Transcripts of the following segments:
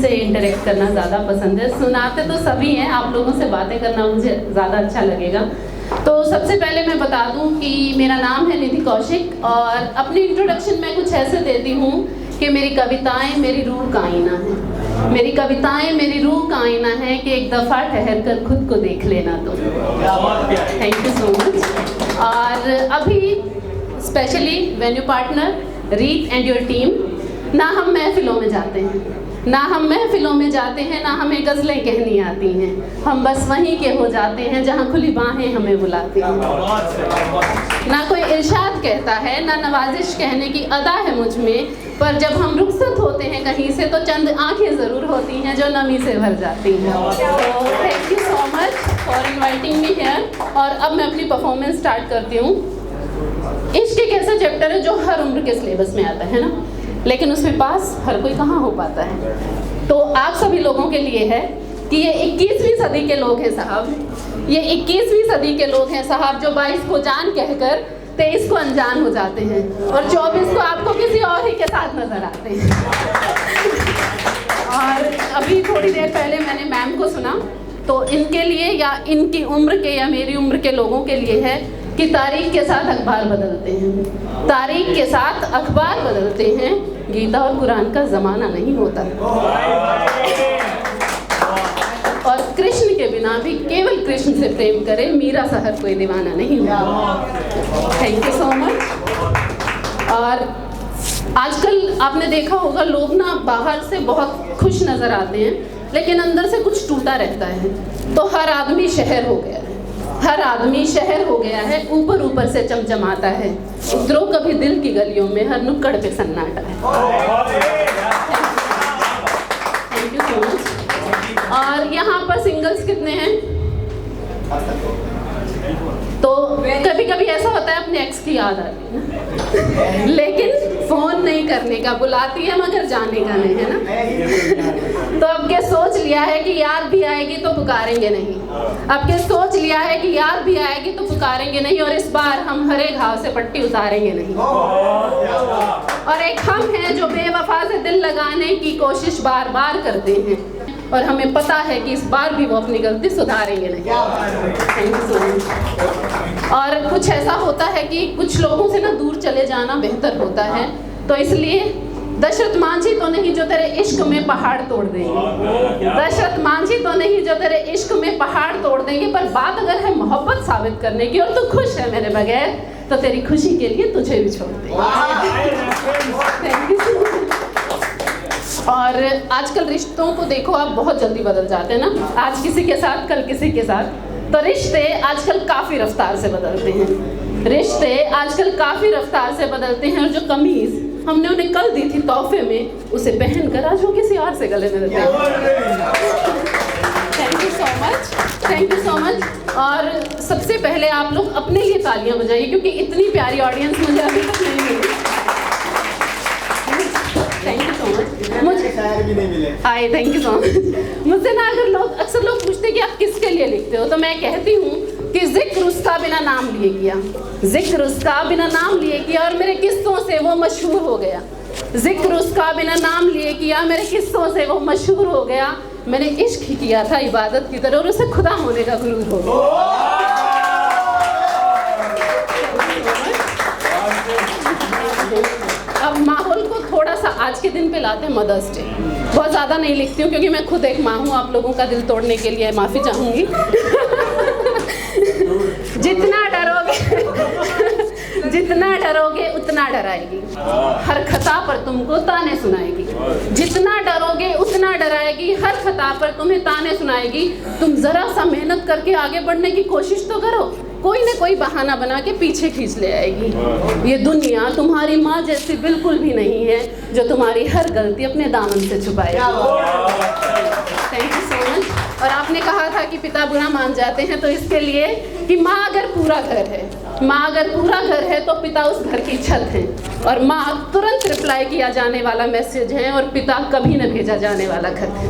से इंटरेक्ट करना ज़्यादा पसंद है। सुनाते तो सभी हैं, आप लोगों से बातें करना मुझे ज़्यादा अच्छा लगेगा। तो सबसे पहले मैं बता दूं कि मेरा नाम है निधि कौशिक और अपनी इंट्रोडक्शन मैं कुछ ऐसे देती हूँ कि मेरी कविताएं मेरी रूह का आईना है। मेरी कविताएं मेरी रूह का आईना है कि एक दफ़ा ठहर कर खुद को देख लेना। तो थैंक यू सो मच। और अभी स्पेशली वेन्यू पार्टनर रीत एंड योर टीम, ना हम महफिलों में जाते हैं, ना हम महफिलों में जाते हैं, ना हमें गज़लें कहनी आती हैं, हम बस वहीं के हो जाते हैं जहाँ खुली बाहें हमें बुलाती हैं। ना कोई इरशाद कहता है, ना नवाजिश कहने की अदा है मुझ में, पर जब हम रुखसत होते हैं कहीं से तो चंद आंखें ज़रूर होती हैं जो नमी से भर जाती हैं। तो thank you so much for inviting me here. और अब मैं अपनी परफॉर्मेंस स्टार्ट करती हूँ। इश्क एक ऐसा चैप्टर है जो हर उम्र के सिलेबस में आता है ना, लेकिन उसमें पास हर कोई कहाँ हो पाता है। तो आप सभी लोगों के लिए है कि ये 21वीं सदी के लोग हैं साहब, ये 21वीं सदी के लोग हैं साहब जो 22 को जान कहकर 23 को अनजान हो जाते हैं और 24 को आपको किसी और ही के साथ नजर आते हैं। और अभी थोड़ी देर पहले मैंने मैम को सुना, तो इनके लिए या इनकी उम्र के या मेरी उम्र के लोगों के लिए है कि तारीख के साथ अखबार बदलते हैं, तारीख के साथ अखबार बदलते हैं, गीता और कुरान का ज़माना नहीं होता। और कृष्ण के बिना भी केवल कृष्ण से प्रेम करे, मीरा सा हर कोई दीवाना नहीं होता। Thank you so much. और आजकल आपने देखा होगा लोग ना बाहर से बहुत खुश नज़र आते हैं, लेकिन अंदर से कुछ टूटा रहता है। तो हर आदमी शहर हो गया है, हर आदमी शहर हो गया है, ऊपर ऊपर से चमचमाता है, उतरो कभी दिल की गलियों में, हर नुक्कड़ पे सन्नाटा है। Thank you so much. और यहाँ पर सिंगल्स कितने हैं? तो कभी कभी ऐसा होता है अपने एक्स की याद आती है लेकिन फोन नहीं करने का, बुलाती है मगर जाने का नहीं, है ना। तो अब के सोच लिया है कि यार भी आएगी तो पुकारेंगे नहीं, अब के सोच लिया है कि यार भी आएगी तो पुकारेंगे नहीं, और इस बार हम हरे घाव से पट्टी उतारेंगे नहीं। और एक हम हैं जो बेवफा से दिल लगाने की कोशिश बार बार करते हैं और हमें पता है कि इस बार भी वो अपनी गलती सुधारेंगे नहीं। Thank you so much. और कुछ ऐसा होता है कि कुछ लोगों से ना दूर चले जाना बेहतर होता है, तो इसलिए दशरथ मांझी तो नहीं जो तेरे इश्क में पहाड़ तोड़ देंगे, दशरथ मांझी तो नहीं जो तेरे इश्क में पहाड़ तोड़ देंगे, पर बात अगर है मोहब्बत साबित करने की और तू खुश है मेरे बगैर, तो तेरी खुशी के लिए तुझे भी छोड़ देंगे। Thank you so much. और आजकल रिश्तों को देखो आप, बहुत जल्दी बदल जाते हैं ना, आज किसी के साथ कल किसी के साथ। तो रिश्ते आजकल काफ़ी रफ्तार से बदलते हैं, रिश्ते आजकल काफ़ी रफ्तार से बदलते हैं। और जो कमीज़ हमने उन्हें कल दी थी तोहफे में, उसे पहनकर आज वो किसी और से गले में देते हैं। Thank you so much, thank you so much. और सबसे पहले आप लोग अपने लिए तालियां बजाइए, क्योंकि इतनी प्यारी ऑडियंस मुझे अभी तक नहीं मिली। Thank you so much. मुझे शायर भी नहीं मिले। आए, थैंक यू सो मच। मुझसे ना अक्सर लोग पूछते हैं कि आप किसके लिए लिखते हो, तो मैं कहती हूँ कि जिक्र उसका बिना नाम लिए किया, जिक्र उसका बिना नाम लिए किया और मेरे किस्सों से वो मशहूर हो गया, जिक्र उसका बिना नाम लिए किया, मेरे किस्सों से वो मशहूर हो गया। मैंने इश्क ही किया था इबादत की तरह और उसे खुदा होने का गुरूर हो गया। अब माहौल को थोड़ा सा आज के दिन पे लाते हैं मदर्स डे। बहुत ज़्यादा नहीं लिखती हूँ क्योंकि मैं खुद एक माँ हूँ, आप लोगों का दिल तोड़ने के लिए माफ़ी चाहूँगी। जितना डरोगे उतना डराएगी, हर खता पर तुमको ताने सुनाएगी। जितना डरोगे उतना डराएगी, हर खता पर तुम्हें ताने सुनाएगी। तुम ज़रा सा मेहनत करके आगे बढ़ने की कोशिश तो करो, कोई न कोई बहाना बना के पीछे खींच ले आएगी। ये दुनिया तुम्हारी माँ जैसी बिल्कुल भी नहीं है जो तुम्हारी हर गलती अपने दामन से छुपाएगी। Thank you so much. और आपने कहा था कि पिता बुरा मान जाते हैं, तो इसके लिए कि माँ अगर पूरा घर है, माँ अगर पूरा घर है तो पिता उस घर की छत है, और माँ तुरंत रिप्लाई किया जाने वाला मैसेज है और पिता कभी न भेजा जाने वाला खत है।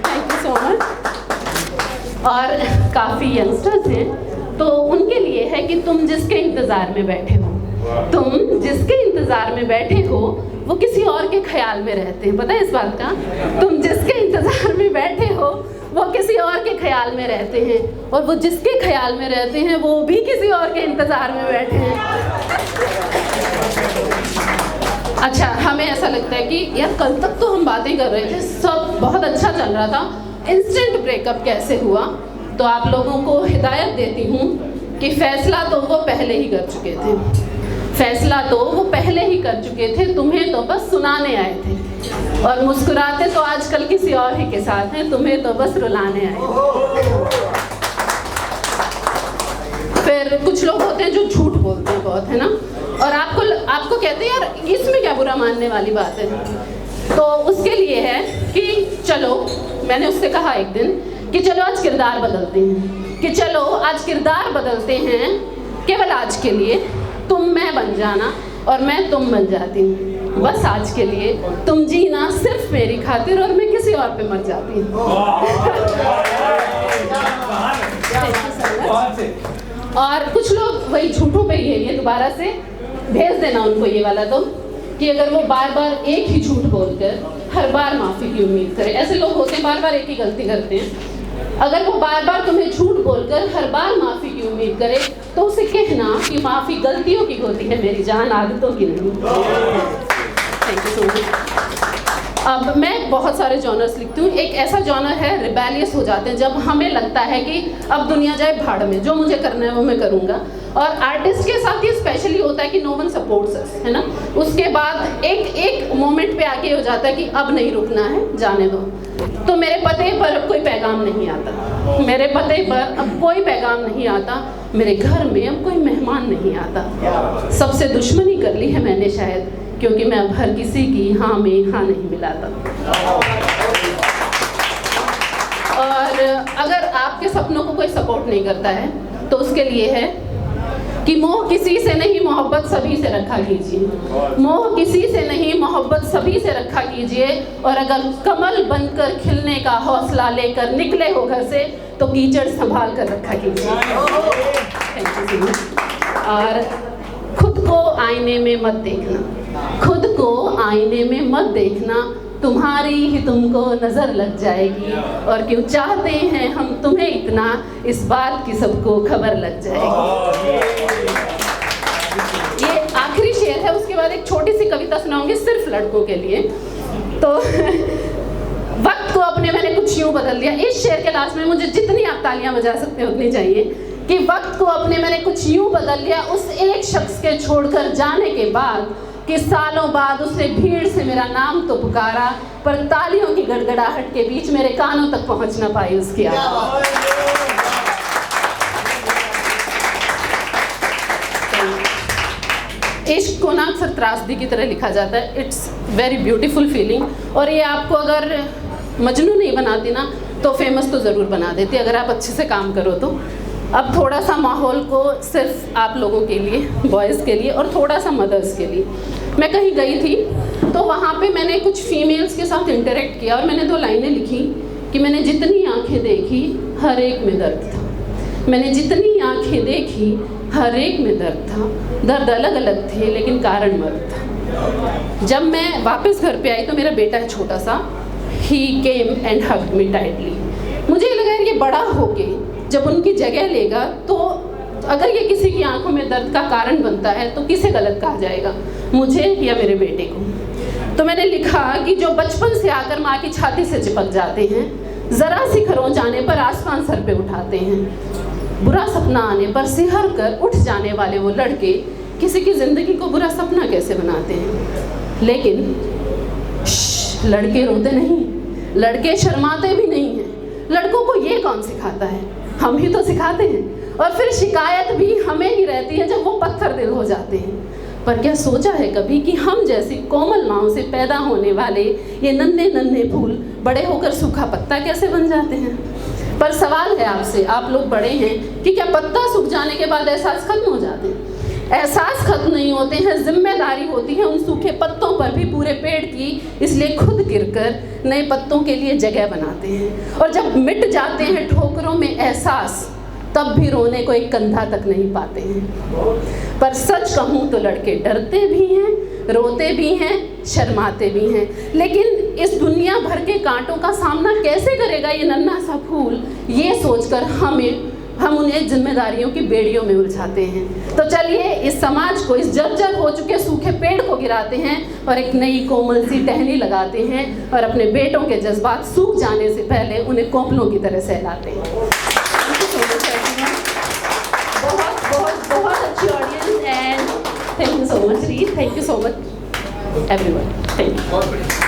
Thank you so much. और काफ़ी यंगस्टर्स हैं, तो उनके लिए है कि तुम जिसके इंतज़ार में बैठे हो, तुम जिसके इंतज़ार में बैठे हो वो किसी और के ख्याल में रहते हैं। पता है इस बात का? तुम जिसके इंतजार में बैठे हो वो किसी और के ख्याल में रहते हैं, और वो जिसके ख्याल में रहते हैं वो भी किसी और के इंतजार में बैठे हैं। अच्छा, हमें ऐसा लगता है कि यार कल तक तो हम बातें कर रहे थे, सब बहुत अच्छा चल रहा था, इंस्टेंट ब्रेकअप कैसे हुआ? तो आप लोगों को हिदायत देती हूँ कि फैसला तो वो पहले ही कर चुके थे, फैसला तो वो पहले ही कर चुके थे, तुम्हें तो बस सुनाने आए थे, और मुस्कुराते तो आजकल किसी और ही के साथ हैं, तुम्हें तो बस रुलाने आए थे। फिर कुछ लोग होते हैं जो झूठ बोलते हैं बहुत, है ना, और आपको कहते हैं यार इसमें क्या बुरा मानने वाली बात है। तो उसके लिए है कि चलो, मैंने उससे कहा एक दिन कि चलो आज किरदार बदलते हैं, कि चलो आज किरदार बदलते हैं, केवल आज के लिए तुम मैं बन जाना और मैं तुम बन जाती हूँ, बस आज के लिए तुम जीना सिर्फ मेरी खातिर और मैं किसी और पे मर जाती हूँ। और कुछ लोग वही झूठों पे ही है, ये दोबारा से भेज देना उनको ये वाला तो, कि अगर वो बार बार एक ही झूठ बोलकर हर बार माफ़ी की उम्मीद करे, ऐसे लोग होते हैं बार बार एक ही गलती करते हैं, अगर वो बार बार तुम्हें झूठ बोलकर हर बार माफ़ी की उम्मीद करे तो उसे कहना कि माफ़ी गलतियों की होती है मेरी जान, आदतों की नहीं। Thank you so much. अब मैं बहुत सारे जॉनर्स लिखती हूँ, एक ऐसा जॉनर है रिबेलियस हो जाते हैं, जब हमें लगता है कि अब दुनिया जाए भाड़ में, जो मुझे करना है वो मैं करूँगा। और आर्टिस्ट के साथ ये स्पेशली होता है कि नो वन सपोर्ट्स अस, है ना, उसके बाद एक मोमेंट पे आके हो जाता है कि अब नहीं रुकना है, जाने दो। तो मेरे पते पर अब कोई पैगाम नहीं आता, मेरे पते पर अब कोई पैगाम नहीं आता, मेरे घर में अब कोई मेहमान नहीं आता, सबसे दुश्मनी कर ली है मैंने शायद, क्योंकि मैं अब हर किसी की हाँ में हाँ नहीं मिलाता। और अगर आपके सपनों को कोई सपोर्ट नहीं करता है तो उसके लिए है कि मोह किसी से नहीं, मोहब्बत सभी से रखा कीजिए, मोह किसी से नहीं, मोहब्बत सभी से रखा कीजिए, और अगर कमल बनकर खिलने का हौसला लेकर निकले हो घर से तो कीचड़ संभाल कर रखा कीजिए। Thank you. और खुद को आईने में मत देखना, खुद को आईने में मत देखना, तुम्हारी ही तुमको नजर लग जाएगी, और क्यों चाहते हैं हम तुम्हें इतना, इस बात की सबको खबर लग जाएगी। ये आखिरी शेर है, उसके बाद एक छोटी सी कविता सुनाऊंगी सिर्फ लड़कों के लिए। तो वक्त को अपने मैंने कुछ यूं बदल दिया, इस शेर के लास्ट में मुझे जितनी आप तालियां बजा सकते हो उतनी चाहिए, कि वक्त को अपने मैंने कुछ यूं बदल लिया उस एक शख्स के छोड़कर जाने के बाद, कि सालों बाद उसने भीड़ से मेरा नाम तो पुकारा, पर तालियों की गड़गड़ाहट के बीच मेरे कानों तक पहुंच ना पाई उसकी आवाज़। इश्क को ना अक्सर त्रासदी की तरह लिखा जाता है, इट्स वेरी ब्यूटीफुल फीलिंग, और ये आपको अगर मजनू नहीं बनाती ना तो फेमस तो ज़रूर बना देती अगर आप अच्छे से काम करो तो। अब थोड़ा सा माहौल को सिर्फ आप लोगों के लिए, बॉयज़ के लिए, और थोड़ा सा मदर्स के लिए। मैं कहीं गई थी तो वहाँ पे मैंने कुछ फीमेल्स के साथ इंटरेक्ट किया, और मैंने 2 लाइनें लिखी कि मैंने जितनी आंखें देखी हर एक में दर्द था, मैंने जितनी आंखें देखी हर एक में दर्द था, दर्द अलग अलग थे लेकिन कारण मर्द था। जब मैं वापस घर पे आई तो मेरा बेटा है छोटा सा, he came and hugged me tightly. मुझे लगा यार ये बड़ा होके जब उनकी जगह लेगा तो अगर ये किसी की आंखों में दर्द का कारण बनता है तो किसे गलत कहा जाएगा, मुझे या मेरे बेटे को। तो मैंने लिखा कि जो बचपन से आकर माँ की छाती से चिपक जाते हैं, ज़रा सी खरोंच आने पर आसमान सर पे उठाते हैं, बुरा सपना आने पर सिहर कर उठ जाने वाले वो लड़के किसी की ज़िंदगी को बुरा सपना कैसे बनाते हैं। लेकिन लड़के रोते नहीं, लड़के शर्माते भी नहीं हैं, लड़कों को ये कौन सिखाता है, हम ही तो सिखाते हैं। और फिर शिकायत भी हमें ही रहती है जब वो पत्थर दिल हो जाते हैं। पर क्या सोचा है कभी कि हम जैसी कोमल माँओं से पैदा होने वाले ये नन्हे नन्हे फूल बड़े होकर सूखा पत्ता कैसे बन जाते हैं। पर सवाल है आपसे, आप लोग बड़े हैं, कि क्या पत्ता सूख जाने के बाद एहसास खत्म हो जाते हैं? एहसास खत्म नहीं होते हैं, जिम्मेदारी होती है उन सूखे पत्तों पर भी पूरे पेड़ की, इसलिए खुद गिरकर नए पत्तों के लिए जगह बनाते हैं। और जब मिट जाते हैं ठोकरों में एहसास, तब भी रोने को एक कंधा तक नहीं पाते हैं। पर सच कहूँ तो लड़के डरते भी हैं, रोते भी हैं, शर्माते भी हैं। लेकिन इस दुनिया भर के कांटों का सामना कैसे करेगा ये नन्हा सा फूल, ये सोचकर हम उन्हें जिम्मेदारियों की बेड़ियों में उलझाते हैं। तो चलिए इस समाज को, इस जर्जर हो चुके सूखे पेड़ को गिराते हैं और एक नई कोमल सी टहनी लगाते हैं और अपने बेटों के जज्बात सूख जाने से पहले उन्हें कोपलों की तरह सहलाते हैं। बहुत बहुत बहुत अच्छी audience and thank you so much Reet, thank you so much everyone, thank you.